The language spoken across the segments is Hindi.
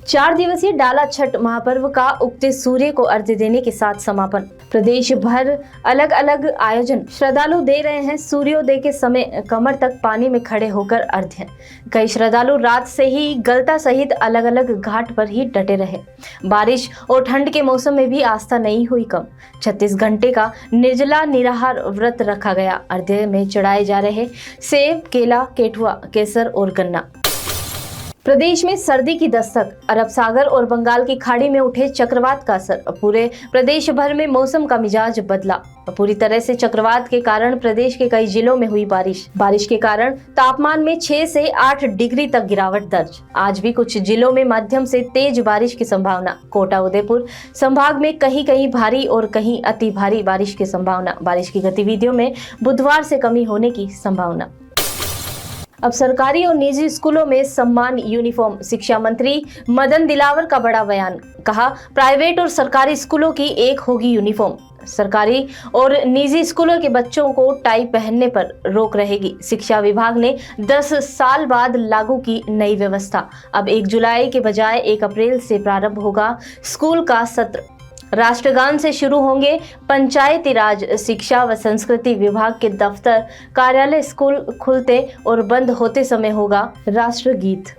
4 दिवसीय डाला छठ महापर्व का उगते सूर्य को अर्घ्य देने के साथ समापन। प्रदेश भर अलग अलग आयोजन। श्रद्धालु दे रहे हैं सूर्योदय के समय कमर तक पानी में खड़े होकर अर्घ्य। कई श्रद्धालु रात से ही गलता सहित अलग अलग घाट पर ही डटे रहे। बारिश और ठंड के मौसम में भी आस्था नहीं हुई कम। 36 घंटे का निर्जला निराहार व्रत रखा गया। अर्घ्य में चढ़ाए जा रहे सेब, केला, केठुआ, केसर और गन्ना। प्रदेश में सर्दी की दस्तक। अरब सागर और बंगाल की खाड़ी में उठे चक्रवात का असर। पूरे प्रदेश भर में मौसम का मिजाज बदला। पूरी तरह से चक्रवात के कारण प्रदेश के कई जिलों में हुई बारिश के कारण तापमान में 6 से 8 डिग्री तक गिरावट दर्ज। आज भी कुछ जिलों में मध्यम से तेज बारिश की संभावना। कोटा, उदयपुर संभाग में कहीं कहीं भारी और कहीं अति भारी बारिश की संभावना। बारिश की गतिविधियों में बुधवार से कमी होने की संभावना। अब सरकारी और निजी स्कूलों में सम्मान यूनिफॉर्म। शिक्षा मंत्री मदन दिलावर का बड़ा बयान। कहा, प्राइवेट और सरकारी स्कूलों की एक होगी यूनिफॉर्म। सरकारी और निजी स्कूलों के बच्चों को टाई पहनने पर रोक रहेगी। शिक्षा विभाग ने 10 साल बाद लागू की नई व्यवस्था। अब 1 जुलाई के बजाय 1 अप्रैल से प्रारंभ होगा स्कूल का सत्र। राष्ट्रगान से शुरू होंगे पंचायती राज, शिक्षा व संस्कृति विभाग के दफ्तर, कार्यालय। स्कूल खुलते और बंद होते समय होगा राष्ट्रगीत।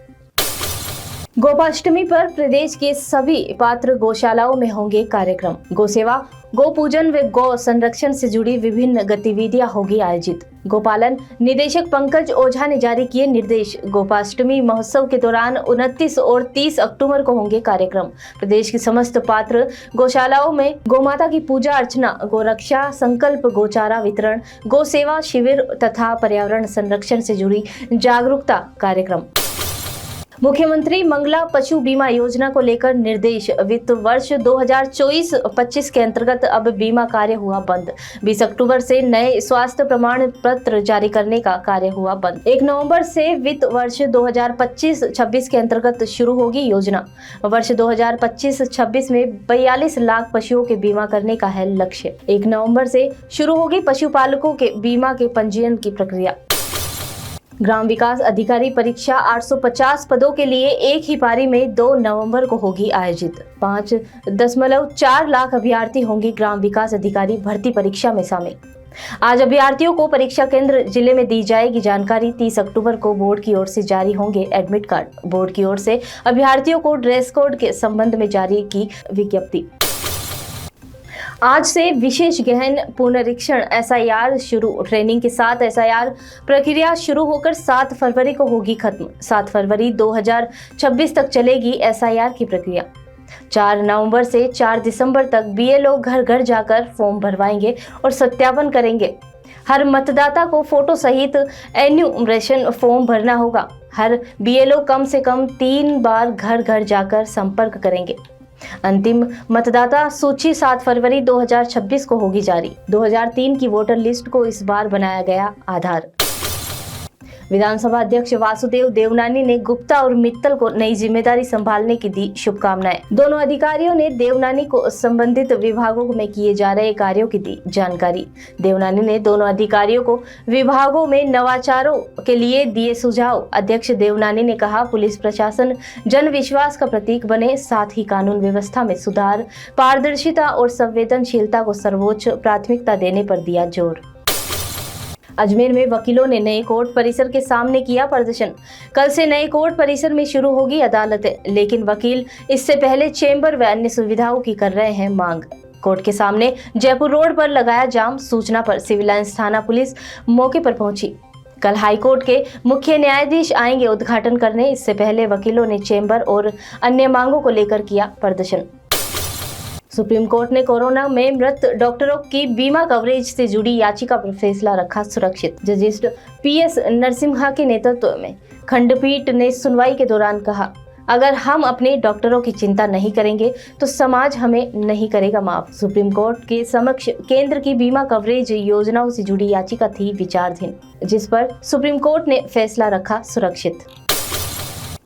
गोपाष्टमी पर प्रदेश के सभी पात्र गौशालाओं में होंगे कार्यक्रम। गौसेवा, गौ पूजन व गौ संरक्षण से जुड़ी विभिन्न गतिविधियां होगी आयोजित। गोपालन निदेशक पंकज ओझा ने जारी किए निर्देश। गोपाष्टमी महोत्सव के दौरान 29 और 30 अक्टूबर को होंगे कार्यक्रम। प्रदेश की समस्त पात्र गौशालाओं में गौमाता की पूजा अर्चना, गोरक्षा संकल्प, गोचारा वितरण, गौ सेवा शिविर तथा पर्यावरण संरक्षण से जुड़ी जागरूकता कार्यक्रम। मुख्यमंत्री मंगला पशु बीमा योजना को लेकर निर्देश। वित्त वर्ष 2024-25 के अंतर्गत अब बीमा कार्य हुआ बंद। 20 अक्टूबर से नए स्वास्थ्य प्रमाण पत्र जारी करने का कार्य हुआ बंद। 1 नवंबर से वित्त वर्ष 2025-26 के अंतर्गत शुरू होगी योजना। वर्ष 2025-26 में 42 लाख पशुओं के बीमा करने का है लक्ष्य। 1 नवंबर से शुरू होगी पशुपालकों के बीमा के पंजीयन की प्रक्रिया। ग्राम विकास अधिकारी परीक्षा 850 पदों के लिए एक ही पारी में 2 नवंबर को होगी आयोजित। 5.4 लाख अभ्यर्थी होंगे ग्राम विकास अधिकारी भर्ती परीक्षा में शामिल। आज अभ्यर्थियों को परीक्षा केंद्र जिले में दी जाएगी जानकारी। 30 अक्टूबर को बोर्ड की ओर से जारी होंगे एडमिट कार्ड। बोर्ड की ओर से अभ्यर्थियों को ड्रेस कोड के संबंध में जारी की विज्ञप्ति। आज से विशेष गहन पुनरीक्षण SIR शुरू। ट्रेनिंग के साथ SIR प्रक्रिया शुरू होकर 7 फरवरी को होगी खत्म। 7 फरवरी 2026 तक चलेगी SIR की प्रक्रिया। 4 नवंबर से 4 दिसंबर तक BLO घर घर जाकर फॉर्म भरवाएंगे और सत्यापन करेंगे। हर मतदाता को फोटो सहित एन्यूमरेशन फॉर्म भरना होगा। हर BLO कम से कम 3 बार घर घर जाकर संपर्क करेंगे। अंतिम मतदाता सूची 7 फरवरी 2026 को होगी जारी। 2003 की वोटर लिस्ट को इस बार बनाया गया आधार। विधानसभा अध्यक्ष वासुदेव देवनानी ने गुप्ता और मित्तल को नई जिम्मेदारी संभालने की दी शुभकामनाएं। दोनों अधिकारियों ने देवनानी को संबंधित विभागों में किए जा रहे कार्यों की दी जानकारी। देवनानी ने दोनों अधिकारियों को विभागों में नवाचारों के लिए दिए सुझाव। अध्यक्ष देवनानी ने कहा, पुलिस प्रशासन जन विश्वास का प्रतीक बने, साथ ही कानून व्यवस्था में सुधार, पारदर्शिता और संवेदनशीलता को सर्वोच्च प्राथमिकता देने पर दिया जोर। अजमेर में वकीलों ने नए कोर्ट परिसर के सामने किया प्रदर्शन। कल से नए कोर्ट परिसर में शुरू होगी अदालतें, लेकिन वकील इससे पहले चेंबर व अन्य सुविधाओं की कर रहे हैं मांग। कोर्ट के सामने जयपुर रोड पर लगाया जाम। सूचना पर सिविल लाइंस थाना पुलिस मौके पर पहुंची। कल हाईकोर्ट के मुख्य न्यायाधीश आएंगे उद्घाटन करने। इससे पहले वकीलों ने चेंबर और अन्य मांगों को लेकर किया प्रदर्शन। सुप्रीम कोर्ट ने कोरोना में मृत डॉक्टरों की बीमा कवरेज से जुड़ी याचिका पर फैसला रखा सुरक्षित। जस्टिस PS नरसिम्हा के नेतृत्व में खंडपीठ ने सुनवाई के दौरान कहा, अगर हम अपने डॉक्टरों की चिंता नहीं करेंगे तो समाज हमें नहीं करेगा माफ। सुप्रीम कोर्ट के समक्ष केंद्र की बीमा कवरेज योजनाओं से जुड़ी याचिका थी विचाराधीन, जिस पर सुप्रीम कोर्ट ने फैसला रखा सुरक्षित।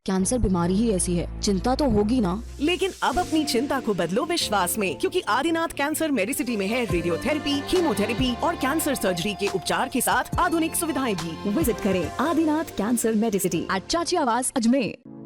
कैंसर बीमारी ही ऐसी है, चिंता तो होगी ना। लेकिन अब अपनी चिंता को बदलो विश्वास में, क्योंकि आदिनाथ कैंसर मेडिसिटी में है रेडियोथेरेपी, कीमोथेरेपी और कैंसर सर्जरी के उपचार के साथ आधुनिक सुविधाएं भी। विजिट करें आदिनाथ कैंसर मेडिसिटी एट चाची आवास अजमेर।